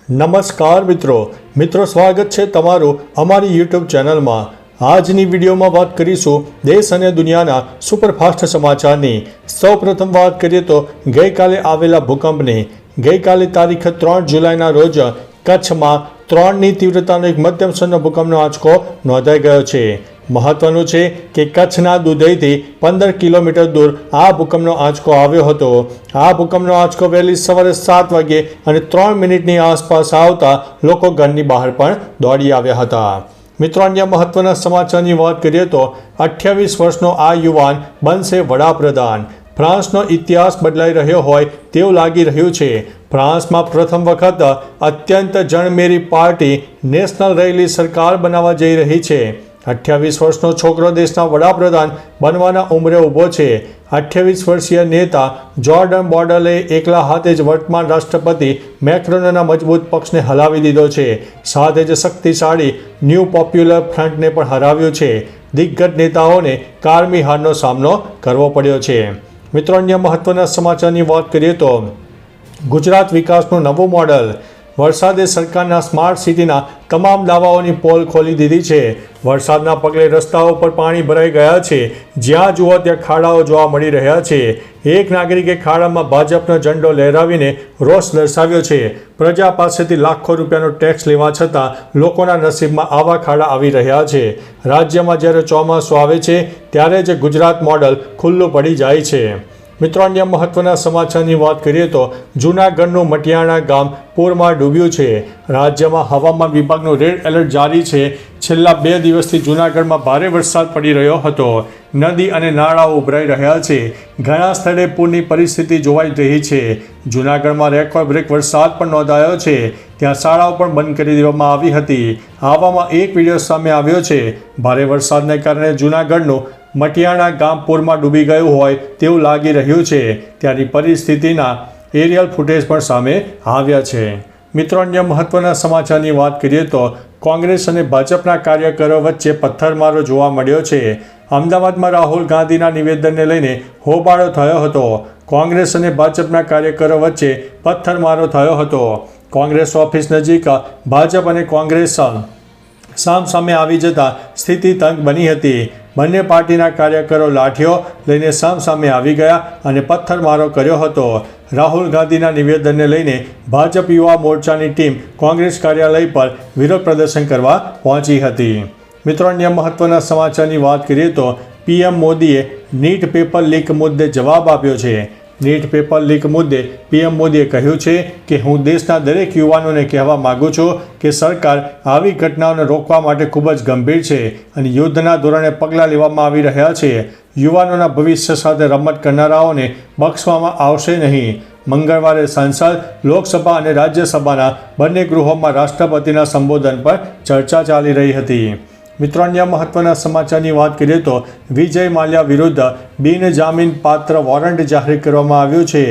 નમસ્કાર મિત્રો સ્વાગત છે તમારું અમારી યુટ્યુબ ચેનલમાં। આજની વિડીયોમાં વાત કરીશું દેશ અને દુનિયાના સુપરફાસ્ટ સમાચારની। સૌપ્રથમ વાત કરીએ તો ગઈકાલે આવેલા ભૂકંપની। ગઈકાલે તારીખ 3 જુલાઈના રોજ કચ્છમાં 3ની તીવ્રતાનો એક મધ્યમ સ્તરનો ભૂકંપનો આંચકો નોંધાઈ ગયો છે। મહત્વનું છે કે કચ્છના દુધઈથી 15 કિલોમીટર દૂર આ ભૂકંપનો આંચકો આવ્યો હતો। આ ભૂકંપનો આંચકો વહેલી સવારે 7 વાગે અને 3 મિનિટની આસપાસ આવતા લોકો ઘરની બહાર પણ દોડી આવ્યા હતા। મિત્રો, અન્ય મહત્વના સમાચારની વાત કરીએ તો 28 વર્ષનો આ યુવાન બનશે વડાપ્રધાન। ફ્રાન્સનો ઇતિહાસ બદલાઈ રહ્યો હોય તેવું લાગી રહ્યું છે। ફ્રાન્સમાં પ્રથમ વખત અત્યંત જણમેરી પાર્ટી નેશનલ રૈલી સરકાર બનાવવા જઈ રહી છે। 28 વર્ષનો છોકરો દેશના વડાપ્રધાન બનવાના ઉંમરે ઊભો છે। 28 વર્ષીય નેતા જોર્ડન બોર્ડલે એકલા હાથે જ વર્તમાન રાષ્ટ્રપતિ મેક્રોનના મજબૂત પક્ષને હલાવી દીધો છે। સાથે જ શક્તિશાળી ન્યૂ પોપ્યુલર ફ્રન્ટને પણ હરાવ્યું છે। દિગ્ગજ નેતાઓને કારમી હારનો સામનો કરવો પડ્યો છે। મિત્રો, અન્ય મહત્વના સમાચારની વાત કરીએ તો ગુજરાત વિકાસનું નવું મોડલ। વરસાદે સરકારના સ્માર્ટ સિટીના તમામ દાવાઓની પોલ ખોલી દીધી છે। વરસાદના પગલે રસ્તાઓ પર પાણી ભરાઈ ગયા છે। જ્યાં જુઓ ત્યાં ખાડાઓ જોવા મળી રહ્યા છે। એક નાગરિકે ખાડામાં ભાજપનો ઝંડો લહેરાવીને રોષ દર્શાવ્યો છે। પ્રજા પાસેથી લાખો રૂપિયાનો ટેક્સ લેવા છતાં લોકોના નસીબમાં આવા ખાડા આવી રહ્યા છે। રાજ્યમાં જ્યારે ચોમાસું આવે છે ત્યારે જ ગુજરાત મોડલ ખુલ્લું પડી જાય છે। મિત્રો, અન્ય મહત્વના સમાચારની વાત કરીએ તો જૂનાગઢનું મટિયાણા ગામ પૂરમાં ડૂબ્યું છે। રાજ્યમાં હવામાન વિભાગનું રેડ એલર્ટ જારી છે। છેલ્લા 2 દિવસથી જૂનાગઢમાં ભારે વરસાદ પડી રહ્યો હતો। નદી અને નાળાઓ ઉભરાઈ રહ્યા છે। ઘણા સ્થળે પૂરની પરિસ્થિતિ જોવાઈ રહી છે। જૂનાગઢમાં રેકોર્ડ બ્રેક વરસાદ પણ નોંધાયો છે। ત્યાં શાળાઓ પણ બંધ કરી દેવામાં આવી હતી। આવામાં એક વિડીયો સામે આવ્યો છે। ભારે વરસાદને કારણે જૂનાગઢનું મટિયાણા ગામ પૂરમાં ડૂબી ગયું હોય તેવું લાગી રહ્યું છે। ત્યાંની પરિસ્થિતિના એરિયલ ફૂટેજ પણ સામે આવ્યા છે। મિત્રો, અન્ય મહત્વના સમાચારની વાત કરીએ તો કોંગ્રેસ અને ભાજપના કાર્યકરો વચ્ચે પથ્થરમારો જોવા મળ્યો છે। અમદાવાદમાં રાહુલ ગાંધીના નિવેદનને લઈને હોબાળો થયો હતો। કોંગ્રેસ અને ભાજપના કાર્યકરો વચ્ચે પથ્થરમારો થયો હતો। કોંગ્રેસ ઓફિસ નજીક ભાજપ અને કોંગ્રેસ સામસામે આવી જતા સ્થિતિ તંગ બની હતી। બંને પાર્ટીના કાર્યકરો લાઠીઓ લઈને સામસામે આવી ગયા અને પથ્થરમારો કર્યો હતો। રાહુલ ગાંધીના નિવેદનને લઈને ભાજપ યુવા મોરચાની ટીમ કોંગ્રેસ કાર્યાલય પર વિરોધ પ્રદર્શન કરવા પહોંચી હતી। મિત્રો, અન્ય મહત્વના સમાચારની વાત કરીએ તો પીએમ મોદીએ નીટ પેપર લીક મુદ્દે જવાબ આપ્યો છે। નીટ પેપર લીક મુદ્દે પીએમ મોદીએ કહ્યું છે કે હું દેશના દરેક યુવાનોને કહેવા માગું છું કે સરકાર આવી ઘટનાઓને રોકવા માટે ખૂબ જ ગંભીર છે અને યુદ્ધના ધોરણે પગલાં લેવામાં આવી રહ્યા છે। યુવાનોના ભવિષ્ય સાથે રમત કરનારાઓને બક્ષવામાં આવશે નહીં। મંગળવારે સંસદ, લોકસભા અને રાજ્યસભાના બંને ગૃહોમાં રાષ્ટ્રપતિના સંબોધન પર ચર્ચા ચાલી રહી હતી। મિત્રો, અન્ય મહત્વના સમાચારની વાત કરીએ તો વિજય માલ્યા વિરુદ્ધ બિનજામીનપાત્ર વોરંટ જાહેર કરવામાં આવ્યું છે।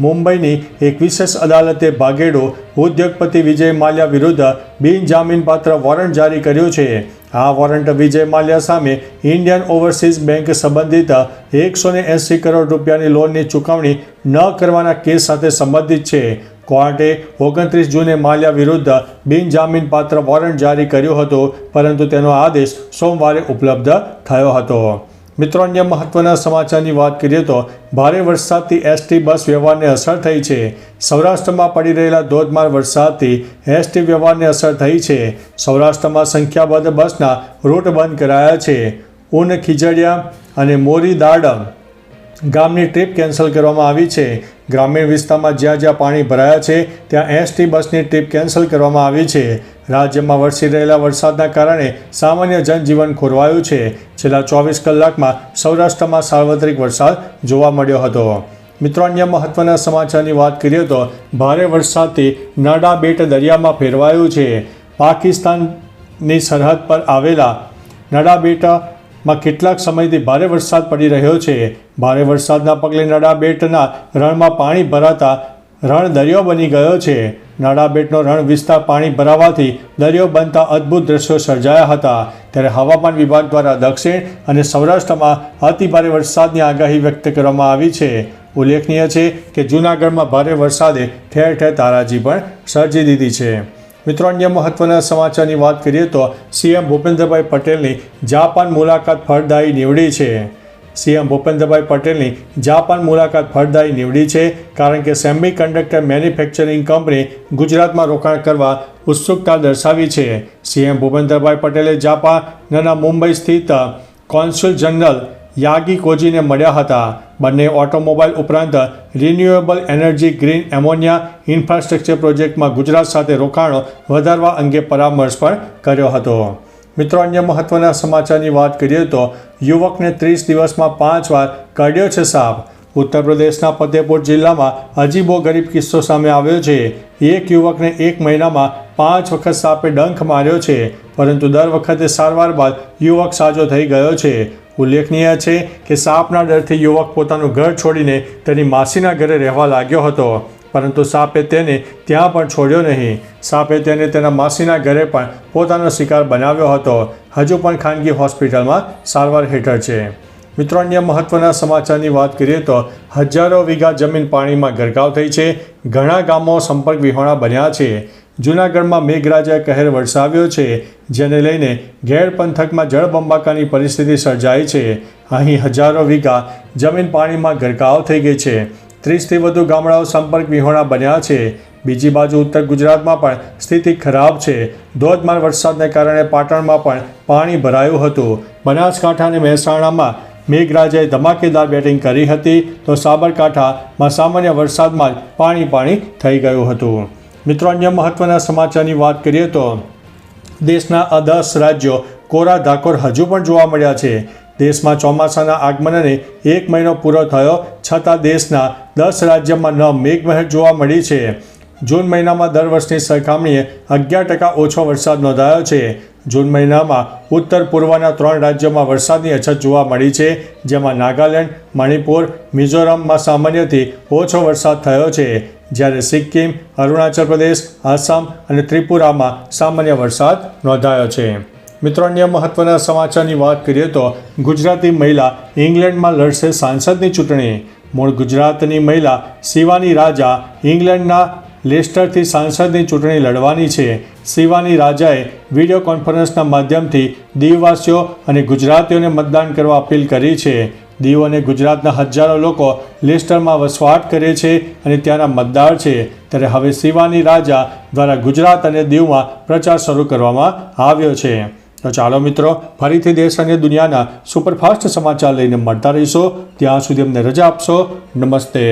મુંબઈની એક વિશેષ અદાલતે ભાગેડુ ઉદ્યોગપતિ વિજય માલ્યા વિરુદ્ધ બિનજામીનપાત્ર વોરંટ જારી કર્યું છે। આ વોરંટ વિજય માલ્યા સામે ઇન્ડિયન ઓવરસીઝ બેંક સંબંધિત 180 કરોડ રૂપિયાની લોનની ચૂકવણી ન કરવાના કેસ સાથે સંબંધિત છે। કોર્ટે 29 જૂને માલ્યા વિરુદ્ધ બિનજામીનપાત્ર વોરંટ જારી કર્યું હતું, પરંતુ તેનો આદેશ સોમવારે ઉપલબ્ધ થયો હતો। મિત્રો, અન્ય મહત્વના સમાચારની વાત કરીએ તો ભારે વરસાદથી એસટી બસ વ્યવહારને અસર થઈ છે। સૌરાષ્ટ્રમાં પડી રહેલા ધોધમાર વરસાદથી એસટી વ્યવહારને અસર થઈ છે। સૌરાષ્ટ્રમાં સંખ્યાબંધ બસના રૂટ બંધ કરાયા છે। ઉન ખીજડીયા અને મોરી દાડમ ગામની ટ્રીપ કેન્સલ કરવામાં આવી છે। ગ્રામીણ વિસ્તારમાં જ્યાં જ્યાં પાણી ભરાયા છે ત્યાં એસટી બસની ટ્રીપ કેન્સલ કરવામાં આવી છે। રાજ્યમાં વરસી રહેલા વરસાદના કારણે સામાન્ય જનજીવન ખોરવાયું છે। છેલ્લા 24 કલાકમાં સૌરાષ્ટ્રમાં સાર્વત્રિક વરસાદ જોવા મળ્યો હતો। મિત્રો, અન્ય મહત્વના સમાચારની વાત કરીએ તો ભારે વરસાદથી નડા બેટ દરિયામાં ફેરવાયું છે। પાકિસ્તાનની સરહદ પર આવેલા નડા બેટમાં કેટલાક સમયથી ભારે વરસાદ પડી રહ્યો છે। ભારે વરસાદના પગલે નડાબેટના રણમાં પાણી ભરાતા રણ દરિયો બની ગયો છે। નડાબેટનો રણ વિસ્તાર પાણી ભરાવાથી દરિયો બનતા અદ્ભુત દ્રશ્યો સર્જાયા હતા। ત્યારે હવામાન વિભાગ દ્વારા દક્ષિણ અને સૌરાષ્ટ્રમાં અતિભારે વરસાદની આગાહી વ્યક્ત કરવામાં આવી છે। ઉલ્લેખનીય છે કે જૂનાગઢમાં ભારે વરસાદે ઠેર ઠેર તારાજી પણ સર્જી દીધી છે. મિત્રો, અન્ય મહત્વના સમાચારની વાત કરીએ તો સીએમ ભૂપેન્દ્રભાઈ પટેલની જાપાન મુલાકાત ફળદાયી નીવડી છે. સીએમ ભૂપેન્દ્રભાઈ પટેલની જાપાન મુલાકાત ફળદાયી નીવડી છે કારણ કે સેમિકન્ડક્ટર મેન્યુફેક્ચરિંગ કંપની ગુજરાતમાં રોકાણ કરવા ઉત્સુકતા દર્શાવી છે. સીએમ ભૂપેન્દ્રભાઈ પટેલે જાપાનના મુંબઈ સ્થિત કોન્સ્યુલ જનરલ યાગી કોજીને મળ્યા હતા. બંને ઓટોમોબાઈલ ઉપરાંત renewable energy, green ammonia infrastructure પ્રોજેક્ટમાં ગુજરાત સાથે રોકાણો વધારવા અંગે પરામર્શ પણ કર્યો હતો. મિત્રો, અન્ય મહત્વના સમાચારની વાત કરીએ તો યુવકને 30 દિવસમાં 5 વાર કરડ્યો છે સાપ. ઉત્તર પ્રદેશના ફતેહપુર જિલ્લામાં અજીબો ગરીબ કિસ્સો સામે આવ્યો છે. એક યુવકને 1 મહિનામાં 5 વખત સાપે ડંખ માર્યો છે, પરંતુ દર વખતે સારવાર બાદ યુવક સાજો થઈ ગયો છે. ઉલ્લેખનીય છે કે સાપના ડરથી યુવક પોતાનું ઘર છોડીને તેની માસીના ઘરે રહેવા લાગ્યો હતો, પરંતુ સાપે તેને ત્યાં પણ છોડ્યો નહીં. સાપે તેને તેના માસીના ઘરે પણ પોતાનો શિકાર બનાવ્યો હતો. હજુ પણ ખાનગી હોસ્પિટલમાં સારવાર હેઠળ છે. મિત્રો, અન્ય મહત્વના સમાચારની વાત કરીએ તો હજારો વીઘા જમીન પાણીમાં ગરકાવ થઈ છે. ઘણા ગામો સંપર્ક વિહોણા બન્યા છે. જૂનાગઢમાં મેઘરાજાએ કહેર વરસાવ્યો છે, જેને લઈને ઘેડ પંથકમાં જળબંબાકારની પરિસ્થિતિ સર્જાઈ છે. અહીં હજારો વીઘા જમીન પાણીમાં ગરકાવ થઈ ગઈ છે. 30થી વધુ ગામડાઓ સંપર્ક વિહોણા બન્યા છે. બીજી બાજુ ઉત્તર ગુજરાતમાં પણ સ્થિતિ ખરાબ છે. ધોધમાર વરસાદને કારણે પાટણમાં પણ પાણી ભરાયું હતું. બનાસકાંઠા અને મહેસાણામાં મેઘરાજાએ ધમાકેદાર બેટિંગ કરી હતી, તો સાબરકાંઠામાં સામાન્ય વરસાદમાં જ પાણી થઈ ગયું હતું. મિત્રો, અન્ય મહત્વના સમાચારની વાત કરીએ તો દેશના 10 રાજ્યો કોરા ધાકોર હજુ પણ જોવા મળ્યા છે. દેશમાં ચોમાસાના આગમનને 1 મહિનો પૂરો થયો છતાં દેશના 10 રાજ્યોમાં ન મેઘમહેર જોવા મળી છે. જૂન મહિનામાં દર વર્ષની સરખામણીએ 11% ઓછો વરસાદ નોંધાયો છે. જૂન મહિનામાં ઉત્તર પૂર્વના 3 રાજ્યોમાં વરસાદની અછત જોવા મળી છે, જેમાં નાગાલેન્ડ, મણિપુર, મિઝોરમમાં સામાન્યથી ઓછો વરસાદ થયો છે, જ્યારે સિક્કિમ, અરુણાચલ પ્રદેશ, આસામ અને ત્રિપુરામાં સામાન્ય વરસાદ નોંધાયો છે. મિત્રો, અન્ય મહત્વના સમાચારની વાત કરીએ તો ગુજરાતી મહિલા ઇંગ્લેન્ડમાં લડશે સાંસદની ચૂંટણી. મૂળ ગુજરાતની મહિલા શિવાની રાજા ઇંગ્લેન્ડના લેસ્ટરથી સાંસદની ચૂંટણી લડવાની છે. શિવાની રાજાએ વિડીયો કોન્ફરન્સના માધ્યમથી દીવવાસીઓ અને ગુજરાતીઓને મતદાન કરવા અપીલ કરી છે. દીવ અને ગુજરાતના હજારો લોકો લેસ્ટરમાં વસવાટ કરે છે અને ત્યાંના મતદાર છે. ત્યારે હવે શિવાની રાજા દ્વારા ગુજરાત અને દીવમાં પ્રચાર શરૂ કરવામાં આવ્યો છે. તો ચાલો મિત્રો, ફરીથી દેશ અને દુનિયાના સુપરફાસ્ટ સમાચાર લઈને મળતા રહીશો. ત્યાં સુધી અમને રજા આપશો. નમસ્તે.